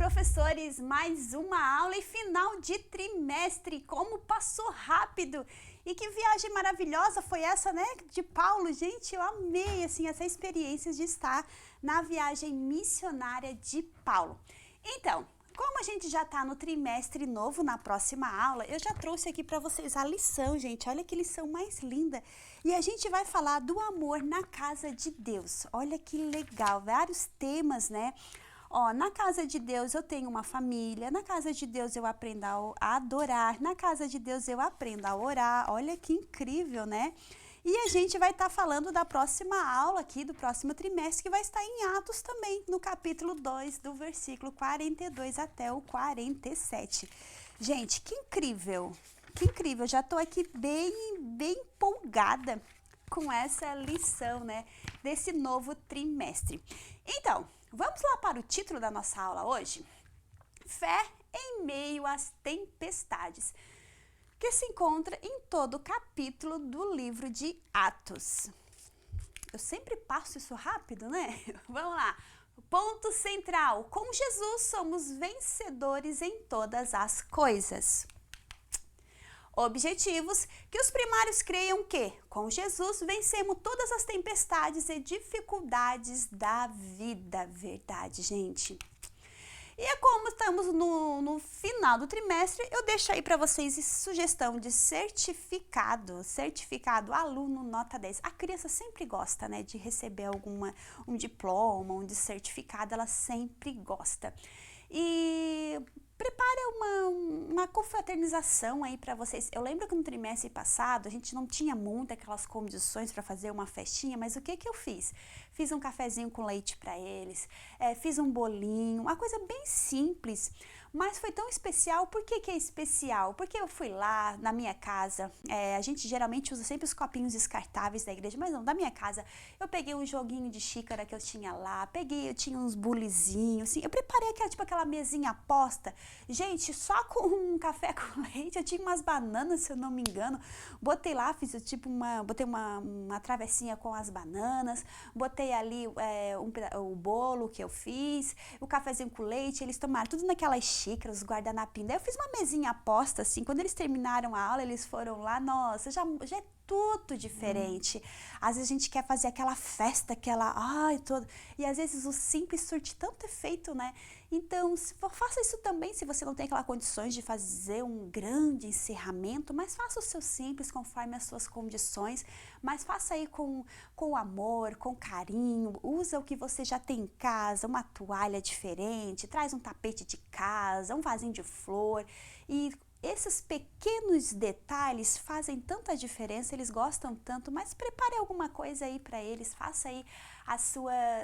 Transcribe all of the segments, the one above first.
professores, mais uma aula e final de trimestre. Como passou rápido! E que viagem maravilhosa foi essa, né, de Paulo. Gente, eu amei, assim, essa experiência de estar na viagem missionária de Paulo. Então, como a gente já está no trimestre novo, na próxima aula, eu já trouxe aqui para vocês a lição, gente. Olha que lição mais linda. E a gente vai falar do amor na casa de Deus. Olha que legal, vários temas, né? Ó, na casa de Deus eu tenho uma família, na casa de Deus eu aprendo a adorar, na casa de Deus eu aprendo a orar. Olha que incrível, né? E a gente vai estar falando da próxima aula aqui, do próximo trimestre, que vai estar em Atos também, no capítulo 2, do versículo 42 até o 47. Gente, que incrível! Que incrível! Já estou aqui bem empolgada com essa lição, né, desse novo trimestre. Então, vamos lá para o título da nossa aula hoje? Fé em meio às tempestades, que se encontra em todo o capítulo do livro de Atos. Eu sempre passo isso rápido, né? Vamos lá. Ponto central. Com Jesus somos vencedores em todas as coisas. Objetivos: que os primários creiam que, com Jesus, vencemos todas as tempestades e dificuldades da vida. Verdade, gente. E é como estamos no final do trimestre, eu deixo aí para vocês sugestão de certificado aluno nota 10. A criança sempre gosta, né, de receber um diploma, um certificado, ela sempre gosta. E prepara uma confraternização aí para vocês. Eu lembro que no trimestre passado a gente não tinha muito aquelas condições para fazer uma festinha, mas o que eu fiz? Fiz um cafezinho com leite para eles, fiz um bolinho, uma coisa bem simples, mas foi tão especial. Por que é especial? Porque eu fui lá na minha casa, a gente geralmente usa sempre os copinhos descartáveis da igreja, mas não, da minha casa, eu peguei um joguinho de xícara que eu tinha lá, eu tinha uns bulizinhos, assim, eu preparei aquela mesinha posta, gente, só com um café com leite, eu tinha umas bananas, se eu não me engano, botei lá, botei uma travessinha com as bananas, botei ali o bolo que eu fiz, o cafezinho com leite, eles tomaram tudo naquelas xícaras, os guardanapinhos. Daí eu fiz uma mesinha aposta, assim, quando eles terminaram a aula, eles foram lá, nossa, já é tudo diferente. Às vezes a gente quer fazer aquela festa, e às vezes o simples surte tanto efeito, né? Então, faça isso também, se você não tem aquelas condições de fazer um grande encerramento, mas faça o seu simples conforme as suas condições, mas faça aí com amor, com carinho, usa o que você já tem em casa, uma toalha diferente, traz um tapete de casa, um vasinho de flor, e esses pequenos detalhes fazem tanta diferença, eles gostam tanto, mas prepare alguma coisa aí para eles, faça aí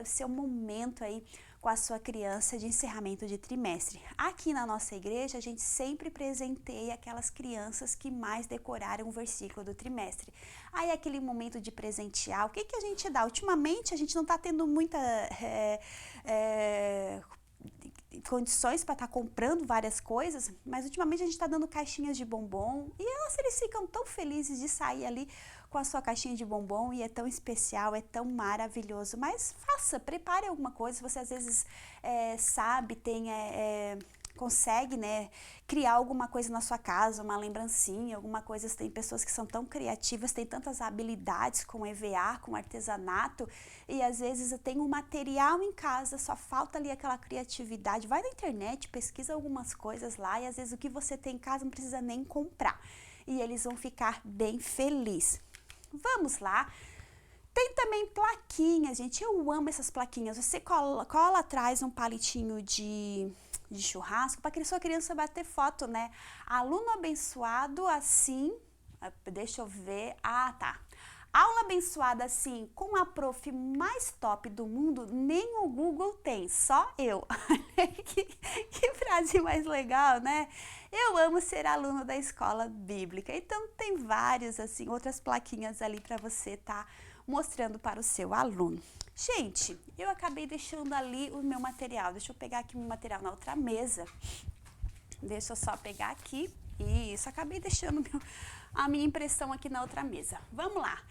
seu momento aí com a sua criança de encerramento de trimestre. Aqui na nossa igreja, a gente sempre presenteia aquelas crianças que mais decoraram o versículo do trimestre. Aí aquele momento de presentear, o que a gente dá? Ultimamente a gente não está tendo muita condições para estar comprando várias coisas, mas ultimamente a gente está dando caixinhas de bombom e eles ficam tão felizes de sair ali com a sua caixinha de bombom, e é tão especial, é tão maravilhoso. Mas prepare alguma coisa, se você às vezes sabe, consegue, né, criar alguma coisa na sua casa, uma lembrancinha, alguma coisa. Tem pessoas que são tão criativas, têm tantas habilidades com EVA, com artesanato, e às vezes tem um material em casa, só falta ali aquela criatividade. Vai na internet, pesquisa algumas coisas lá, e às vezes o que você tem em casa não precisa nem comprar, e eles vão ficar bem felizes. Vamos lá. Tem também plaquinhas, gente, eu amo essas plaquinhas. Você cola atrás um palitinho de churrasco para que sua criança bater foto, né? Aluno abençoado assim, deixa eu ver, tá. Aula abençoada assim, com a prof mais top do mundo, nem o Google tem, só eu. que frase mais legal, né? Eu amo ser aluno da escola bíblica. Então tem várias assim, outras plaquinhas ali para você mostrando para o seu aluno. Gente, eu acabei deixando ali o meu material. Deixa eu pegar aqui o meu material na outra mesa. Deixa eu só pegar aqui. Isso, acabei deixando a minha impressão aqui na outra mesa. Vamos lá.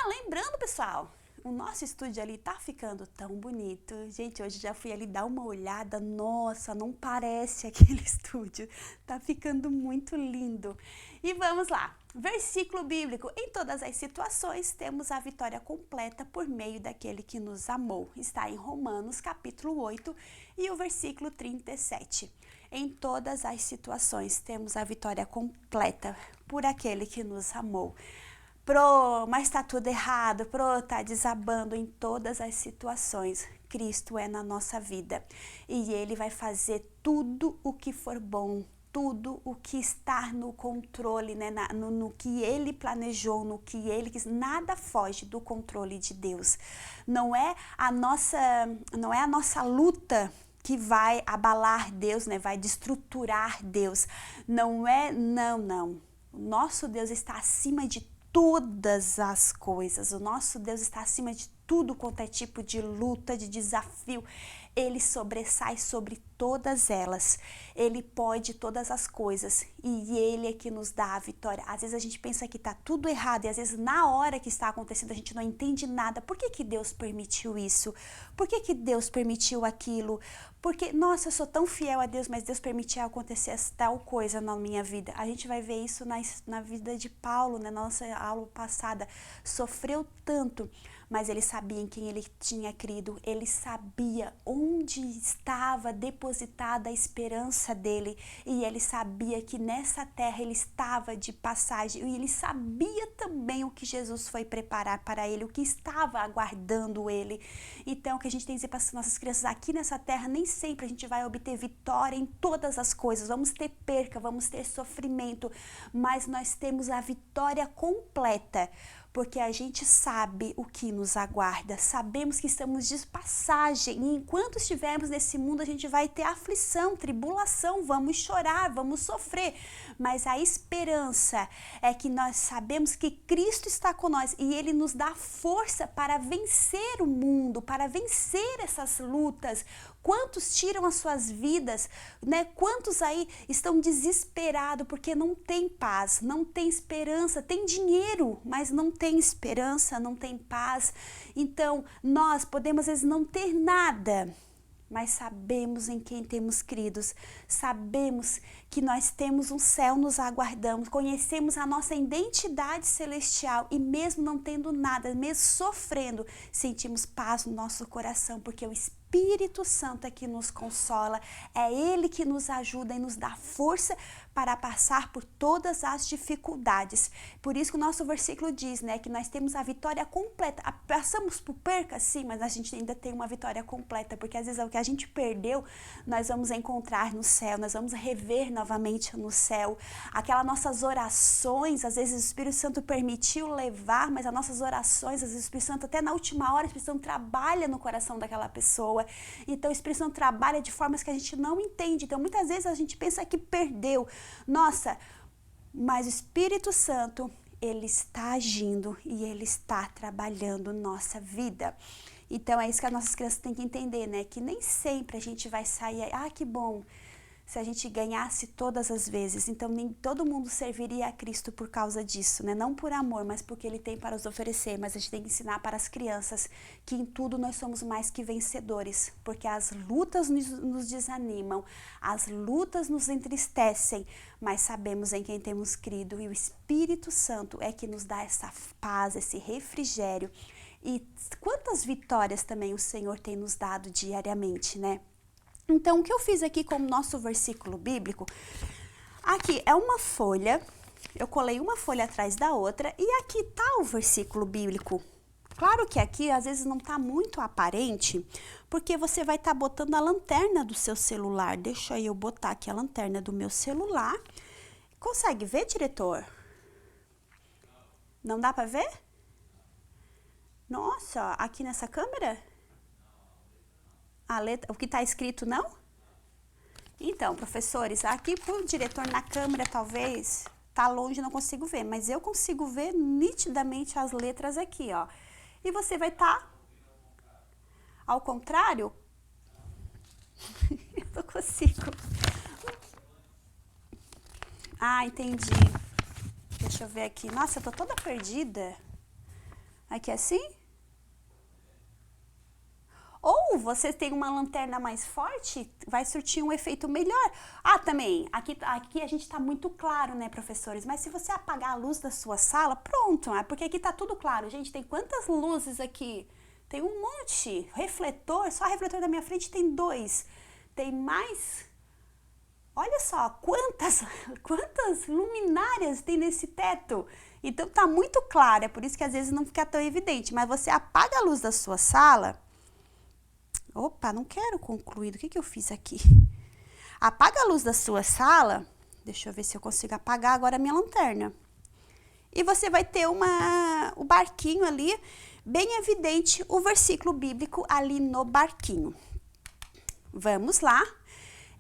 Lembrando, pessoal, o nosso estúdio ali tá ficando tão bonito. Gente, hoje já fui ali dar uma olhada. Nossa, não parece aquele estúdio. Tá ficando muito lindo. E vamos lá. Versículo bíblico. Em todas as situações, temos a vitória completa por meio daquele que nos amou. Está em Romanos, capítulo 8, e o versículo 37. Em todas as situações, temos a vitória completa por aquele que nos amou. Mas tá tudo errado, tá desabando. Em todas as situações. Cristo é na nossa vida e Ele vai fazer tudo o que for bom, tudo o que está no controle, né? no que Ele planejou, no que Ele quis. Nada foge do controle de Deus. Não é a nossa luta que vai abalar Deus, né? Vai destruturar Deus. Não. O nosso Deus está acima de todas as coisas. O nosso Deus está acima de tudo quanto é tipo de luta, de desafio. Ele sobressai sobre todas elas. Ele pode todas as coisas e Ele é que nos dá a vitória. Às vezes a gente pensa que está tudo errado e às vezes na hora que está acontecendo a gente não entende nada. Por que Deus permitiu isso? Por que Deus permitiu aquilo? Porque, nossa, eu sou tão fiel a Deus, mas Deus permitiu acontecer tal coisa na minha vida. A gente vai ver isso na vida de Paulo, na nossa aula passada. Sofreu tanto, mas ele sabia em quem ele tinha crido. Ele sabia onde estava depositada a esperança dele. E ele sabia que nessa terra ele estava de passagem. E ele sabia também o que Jesus foi preparar para ele, o que estava aguardando ele. Então, o que a gente tem que dizer para as nossas crianças, aqui nessa terra, nem sempre a gente vai obter vitória em todas as coisas. Vamos ter perca, vamos ter sofrimento, mas nós temos a vitória completa, porque a gente sabe o que nos aguarda, sabemos que estamos de passagem e enquanto estivermos nesse mundo a gente vai ter aflição, tribulação, vamos chorar, vamos sofrer, mas a esperança é que nós sabemos que Cristo está com nós e Ele nos dá força para vencer o mundo, para vencer essas lutas. Quantos tiram as suas vidas, né? Quantos aí estão desesperados porque não tem paz, não tem esperança, tem dinheiro, mas não tem esperança, não tem paz. Então, nós podemos às vezes não ter nada, mas sabemos em quem temos cridos, sabemos que nós temos um céu nos aguardando, conhecemos a nossa identidade celestial e mesmo não tendo nada, mesmo sofrendo, sentimos paz no nosso coração, porque o Espírito Santo é que nos consola, é Ele que nos ajuda e nos dá força para passar por todas as dificuldades. Por isso que o nosso versículo diz, né, que nós temos a vitória completa. Passamos por perca, sim, mas a gente ainda tem uma vitória completa, porque às vezes é o que a gente perdeu, nós vamos encontrar no céu, nós vamos rever novamente no céu. Aquelas nossas orações, às vezes o Espírito Santo permitiu levar, mas as nossas orações, às vezes o Espírito Santo, até na última hora, o Espírito Santo trabalha no coração daquela pessoa. Então o Espírito Santo trabalha de formas que a gente não entende. Então muitas vezes a gente pensa que perdeu. Nossa, mas o Espírito Santo, Ele está agindo e Ele está trabalhando nossa vida. Então é isso que as nossas crianças têm que entender, né? Que nem sempre a gente vai sair, que bom, se a gente ganhasse todas as vezes. Então nem todo mundo serviria a Cristo por causa disso, né? Não por amor, mas porque Ele tem para nos oferecer. Mas a gente tem que ensinar para as crianças que em tudo nós somos mais que vencedores, porque as lutas nos desanimam, as lutas nos entristecem, mas sabemos em quem temos crido e o Espírito Santo é que nos dá essa paz, esse refrigério. E quantas vitórias também o Senhor tem nos dado diariamente, né? Então, o que eu fiz aqui com o nosso versículo bíblico, aqui é uma folha, eu colei uma folha atrás da outra e aqui tá o versículo bíblico. Claro que aqui às vezes não tá muito aparente, porque você vai estar botando a lanterna do seu celular. Deixa eu botar aqui a lanterna do meu celular. Consegue ver, diretor? Não dá para ver? Nossa, aqui nessa câmera? A letra, o que está escrito não? Então, professores, aqui pro diretor na câmera talvez tá longe, não consigo ver, mas eu consigo ver nitidamente as letras aqui, ó. E você vai estar ao contrário? Eu não consigo. Entendi. Deixa eu ver aqui. Nossa, eu tô toda perdida. Aqui assim? Ou você tem uma lanterna mais forte, vai surtir um efeito melhor. Ah, também, aqui a gente tá muito claro, né, professores? Mas se você apagar a luz da sua sala, pronto, porque aqui tá tudo claro. Gente, tem quantas luzes aqui? Tem um monte. Refletor, só refletor da minha frente tem 2. Tem mais... Olha só, quantas luminárias tem nesse teto. Então tá muito claro, é por isso que às vezes não fica tão evidente. Mas você apaga a luz da sua sala. Opa, não quero concluir. O que eu fiz aqui? Apaga a luz da sua sala. Deixa eu ver se eu consigo apagar agora a minha lanterna. E você vai ter o barquinho ali, bem evidente, o versículo bíblico ali no barquinho. Vamos lá.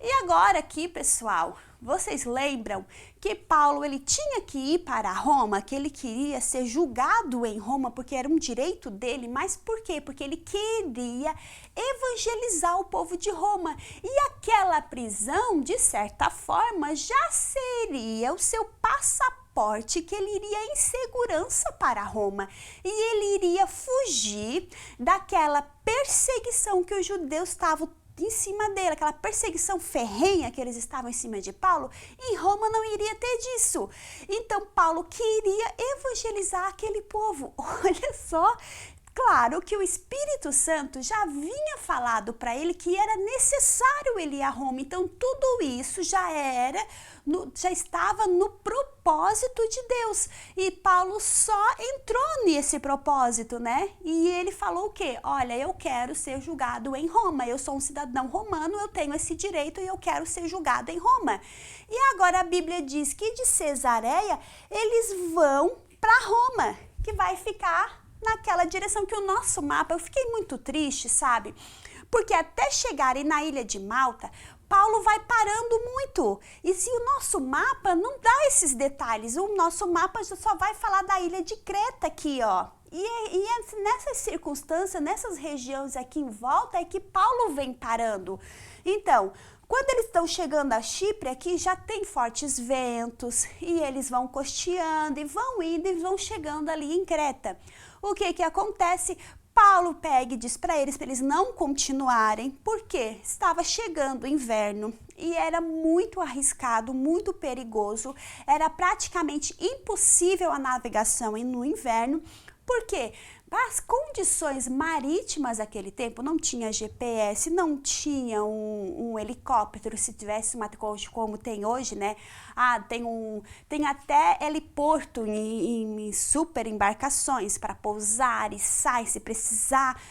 E agora aqui, pessoal, vocês lembram que Paulo ele tinha que ir para Roma, que ele queria ser julgado em Roma, porque era um direito dele, mas por quê? Porque ele queria evangelizar o povo de Roma. E aquela prisão, de certa forma, já seria o seu passaporte que ele iria em segurança para Roma. E ele iria fugir daquela perseguição que os judeus estavam em cima dele, aquela perseguição ferrenha que eles estavam em cima de Paulo, em Roma não iria ter disso. Então Paulo queria evangelizar aquele povo. Olha só, claro que o Espírito Santo já havia falado para ele que era necessário ele ir a Roma. Então tudo isso já estava no propósito de Deus. E Paulo só entrou nesse propósito, né? E ele falou o quê? Olha, eu quero ser julgado em Roma. Eu sou um cidadão romano, eu tenho esse direito e eu quero ser julgado em Roma. E agora a Bíblia diz que de Cesareia eles vão para Roma, que vai ficar naquela direção. Que o nosso mapa, eu fiquei muito triste, sabe? Porque até chegarem na ilha de Malta, Paulo vai parando muito. E se o nosso mapa não dá esses detalhes, o nosso mapa só vai falar da ilha de Creta aqui, ó. E é nessas circunstâncias, nessas regiões aqui em volta, é que Paulo vem parando. Então, quando eles estão chegando a Chipre, aqui já tem fortes ventos, e eles vão costeando, e vão indo, e vão chegando ali em Creta. O que acontece? Paulo pega e diz para eles não continuarem, porque estava chegando o inverno e era muito arriscado, muito perigoso, era praticamente impossível a navegação no inverno, porque as condições marítimas daquele tempo não tinha GPS, não tinha um helicóptero, se tivesse uma como tem hoje, né? Tem até heliporto em super embarcações para pousar e sair se precisar.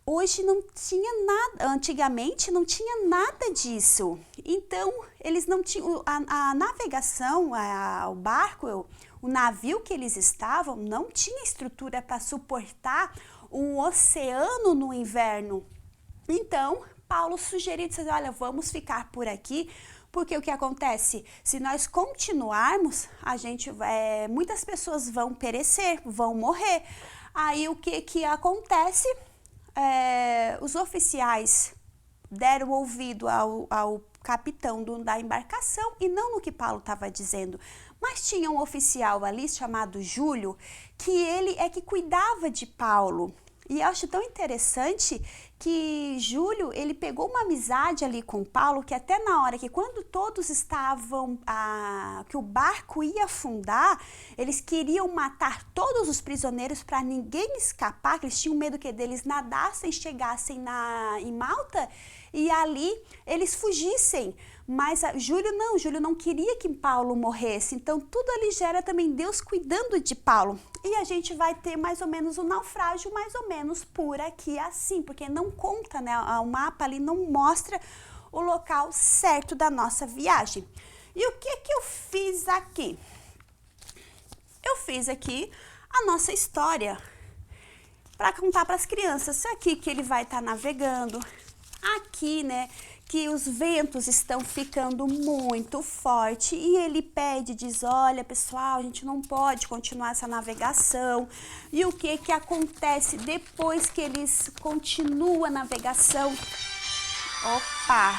Hoje não tinha nada, antigamente não tinha nada disso. Então, eles não tinham, a navegação, o barco, o navio que eles estavam não tinha estrutura para suportar um oceano no inverno. Então, Paulo sugeriu, disse, olha, vamos ficar por aqui, porque o que acontece? Se nós continuarmos, muitas pessoas vão perecer, vão morrer. Aí o que acontece? Os oficiais deram ouvido ao capitão da embarcação e não no que Paulo estava dizendo. Mas tinha um oficial ali chamado Júlio, que ele é que cuidava de Paulo. E eu acho tão interessante que Júlio, ele pegou uma amizade ali com Paulo, que até na hora que quando todos estavam, que o barco ia afundar, eles queriam matar todos os prisioneiros para ninguém escapar, que eles tinham medo que eles nadassem, chegassem em Malta e ali eles fugissem. Mas Júlio não queria que Paulo morresse, então tudo ali gera também Deus cuidando de Paulo. E a gente vai ter mais ou menos um naufrágio, mais ou menos por aqui assim, porque não conta, né? O mapa ali não mostra o local certo da nossa viagem. E o que eu fiz aqui? Eu fiz aqui a nossa história para contar para as crianças. Aqui que ele vai estar navegando, aqui, né? Que os ventos estão ficando muito forte e ele diz, olha pessoal, a gente não pode continuar essa navegação. E o que acontece depois que eles continuam a navegação? Opa!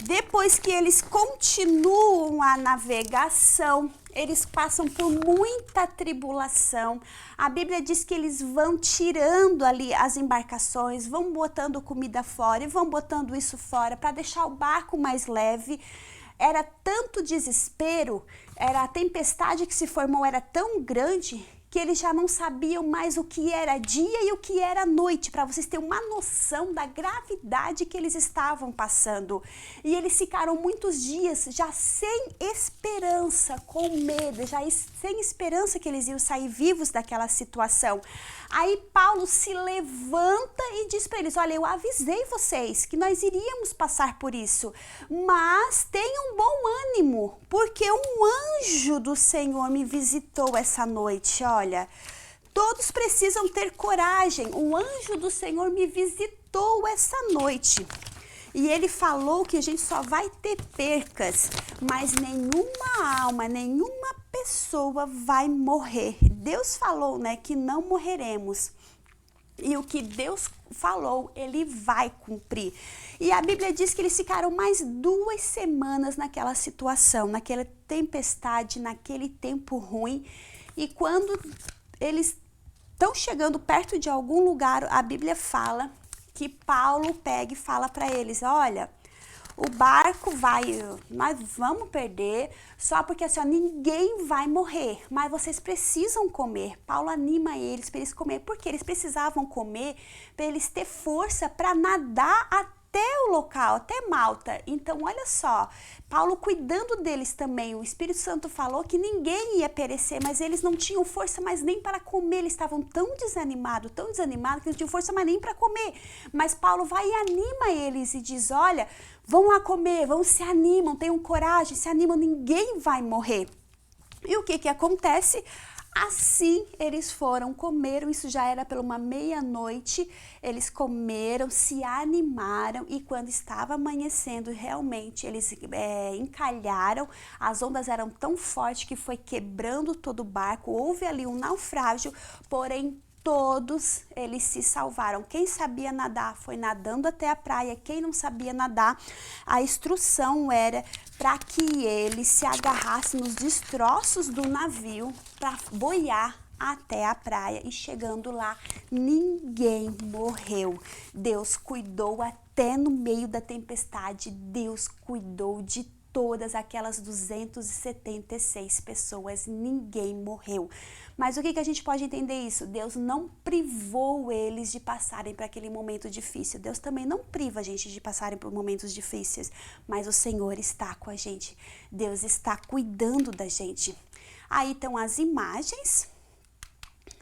Depois que eles continuam a navegação, eles passam por muita tribulação. A Bíblia diz que eles vão tirando ali as embarcações, vão botando comida fora e vão botando isso fora para deixar o barco mais leve. Era tanto desespero, a tempestade que se formou era tão grande que eles já não sabiam mais o que era dia e o que era noite, para vocês terem uma noção da gravidade que eles estavam passando. E eles ficaram muitos dias já sem esperança, com medo, já sem esperança que eles iam sair vivos daquela situação. Aí Paulo se levanta e diz para eles: olha, eu avisei vocês que nós iríamos passar por isso, mas tenham bom ânimo, porque um anjo do Senhor me visitou essa noite. Olha, todos precisam ter coragem. O anjo do Senhor me visitou essa noite. E ele falou que a gente só vai ter percas, mas nenhuma alma, nenhuma pessoa vai morrer. Deus falou, né, que não morreremos. E o que Deus falou, ele vai cumprir. E a Bíblia diz que eles ficaram mais 2 semanas naquela situação, naquela tempestade, naquele tempo ruim. E quando eles estão chegando perto de algum lugar, a Bíblia fala que Paulo pega e fala para eles: olha, o barco nós vamos perder, só porque assim, ó, ninguém vai morrer, mas vocês precisam comer. Paulo anima eles para eles comer, porque eles precisavam comer para eles ter força para nadar até o local, até Malta. Então, olha só, Paulo cuidando deles também. O Espírito Santo falou que ninguém ia perecer, mas eles não tinham força mais nem para comer. Eles estavam tão desanimados que eles não tinham força mais nem para comer. Mas Paulo vai e anima eles e diz: olha, vão lá comer, se animam, tenham coragem, se animam, ninguém vai morrer. E o que acontece? Assim eles foram, comeram, isso já era pela uma meia-noite, eles comeram, se animaram e quando estava amanhecendo, realmente eles encalharam, as ondas eram tão fortes que foi quebrando todo o barco, houve ali um naufrágio, porém todos eles se salvaram. Quem sabia nadar foi nadando até a praia, quem não sabia nadar, a instrução era para que eles se agarrassem nos destroços do navio para boiar até a praia, e chegando lá, ninguém morreu. Deus cuidou até no meio da tempestade, Deus cuidou de todas aquelas 276 pessoas, ninguém morreu. Mas o que a gente pode entender isso? Deus não privou eles de passarem por aquele momento difícil. Deus também não priva a gente de passarem por momentos difíceis, mas o Senhor está com a gente. Deus está cuidando da gente. Aí estão as imagens.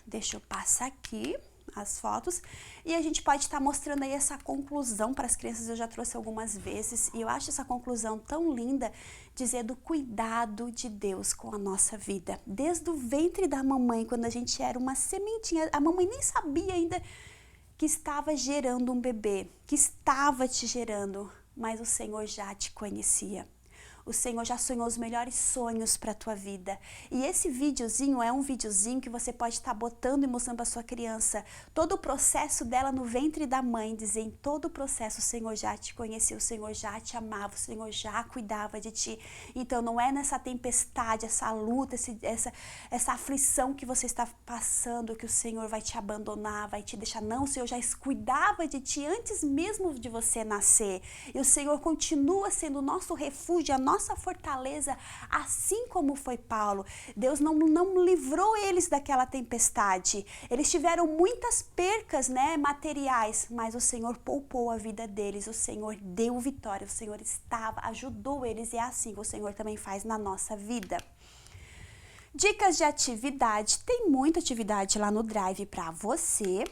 Deixa eu passar aqui as fotos, e a gente pode estar mostrando aí essa conclusão para as crianças. Eu já trouxe algumas vezes, e eu acho essa conclusão tão linda, dizer do cuidado de Deus com a nossa vida. Desde o ventre da mamãe, quando a gente era uma sementinha, a mamãe nem sabia ainda que estava gerando um bebê, que estava te gerando, mas o Senhor já te conhecia. O Senhor já sonhou os melhores sonhos para a tua vida. E esse videozinho é um videozinho que você pode estar botando e mostrando para sua criança. Todo o processo dela no ventre da mãe, dizer em todo o processo, o Senhor já te conhecia, o Senhor já te amava, o Senhor já cuidava de ti. Então não é nessa tempestade, essa luta, essa aflição que você está passando que o Senhor vai te abandonar, vai te deixar. Não, o Senhor já cuidava de ti antes mesmo de você nascer. E o Senhor continua sendo o nosso refúgio, a nossa fortaleza, assim como foi Paulo. Deus não livrou eles daquela tempestade. Eles tiveram muitas percas, né, materiais, mas o Senhor poupou a vida deles, o Senhor deu vitória, o Senhor ajudou eles, e é assim que o Senhor também faz na nossa vida. Dicas de atividade, tem muita atividade lá no Drive para você.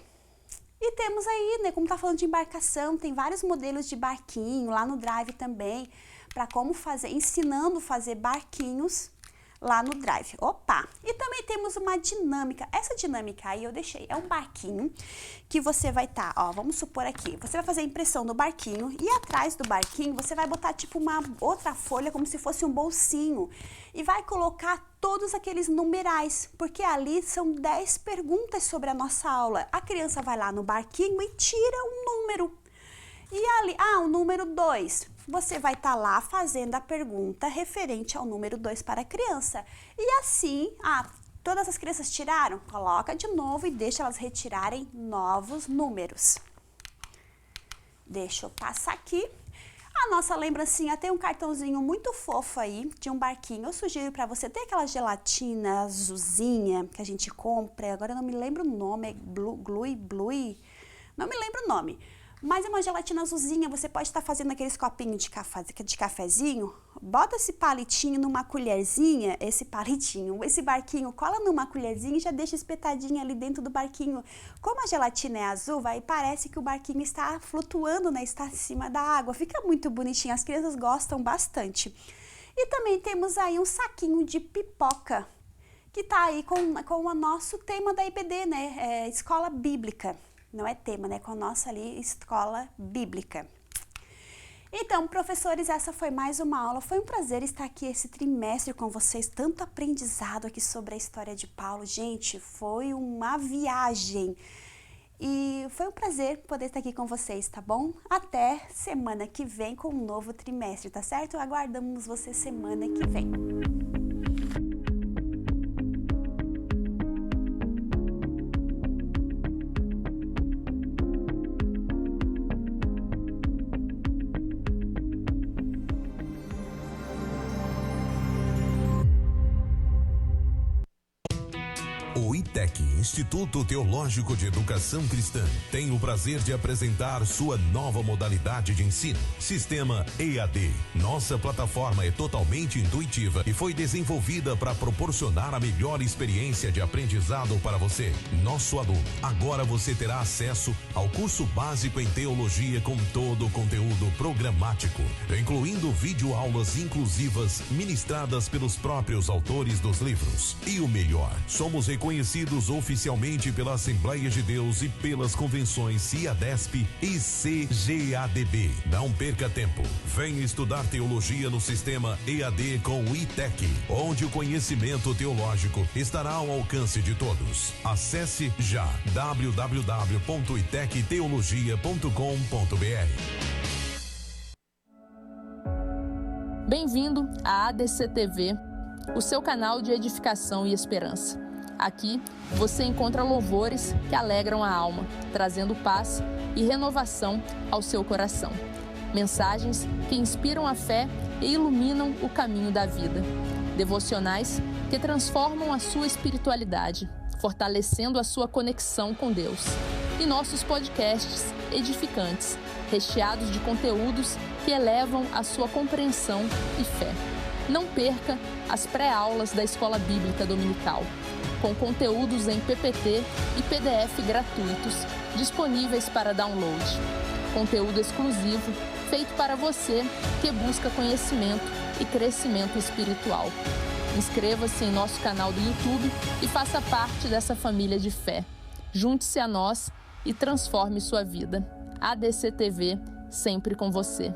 E temos aí, né, como tá falando de embarcação, tem vários modelos de barquinho lá no Drive também, para como fazer, ensinando a fazer barquinhos lá no Drive. Opa! E também temos uma dinâmica. Essa dinâmica aí eu deixei, é um barquinho que você vai estar, ó, vamos supor aqui, você vai fazer a impressão do barquinho e atrás do barquinho você vai botar tipo uma outra folha, como se fosse um bolsinho, e vai colocar todos aqueles numerais, porque ali são 10 perguntas sobre a nossa aula. A criança vai lá no barquinho e tira um número. E ali, o número 2, você vai estar lá fazendo a pergunta referente ao número 2 para a criança. E assim, todas as crianças tiraram? Coloca de novo e deixa elas retirarem novos números. Deixa eu passar aqui. A nossa lembrancinha tem um cartãozinho muito fofo aí, de um barquinho. Eu sugiro para você ter aquela gelatina azulzinha que a gente compra. Agora eu não me lembro o nome, é Glui, não me lembro o nome. Mas é uma gelatina azulzinha, você pode estar fazendo aqueles copinhos de cafezinho. Bota esse palitinho numa colherzinha, esse barquinho, cola numa colherzinha e já deixa espetadinho ali dentro do barquinho. Como a gelatina é azul, parece que o barquinho está flutuando, né? Está acima da água. Fica muito bonitinho, as crianças gostam bastante. E também temos aí um saquinho de pipoca, que tá aí com o nosso tema da IBD, né? Escola Bíblica. Não é tema, né? Com a nossa ali, escola bíblica. Então, professores, essa foi mais uma aula. Foi um prazer estar aqui esse trimestre com vocês. Tanto aprendizado aqui sobre a história de Paulo. Gente, foi uma viagem. E foi um prazer poder estar aqui com vocês, tá bom? Até semana que vem com um novo trimestre, tá certo? Aguardamos você semana que vem. O ITEC, Instituto Teológico de Educação Cristã, tem o prazer de apresentar sua nova modalidade de ensino, Sistema EAD. Nossa plataforma é totalmente intuitiva e foi desenvolvida para proporcionar a melhor experiência de aprendizado para você, nosso aluno. Agora você terá acesso ao curso básico em teologia com todo o conteúdo programático, incluindo videoaulas inclusivas ministradas pelos próprios autores dos livros. E o melhor, somos reconhecidos oficialmente pela Assembleia de Deus e pelas convenções CIADESP e CGADB. Não perca tempo. Venha estudar teologia no sistema EAD com o ITEC, onde o conhecimento teológico estará ao alcance de todos. Acesse já www.itecteologia.com.br. Bem-vindo à ADC TV, o seu canal de edificação e esperança. Aqui você encontra louvores que alegram a alma, trazendo paz e renovação ao seu coração. Mensagens que inspiram a fé e iluminam o caminho da vida. Devocionais que transformam a sua espiritualidade, fortalecendo a sua conexão com Deus. E nossos podcasts edificantes, recheados de conteúdos que elevam a sua compreensão e fé. Não perca as pré-aulas da Escola Bíblica Dominical, com conteúdos em PPT e PDF gratuitos, disponíveis para download. Conteúdo exclusivo, feito para você que busca conhecimento e crescimento espiritual. Inscreva-se em nosso canal do YouTube e faça parte dessa família de fé. Junte-se a nós e transforme sua vida. ADC TV, sempre com você.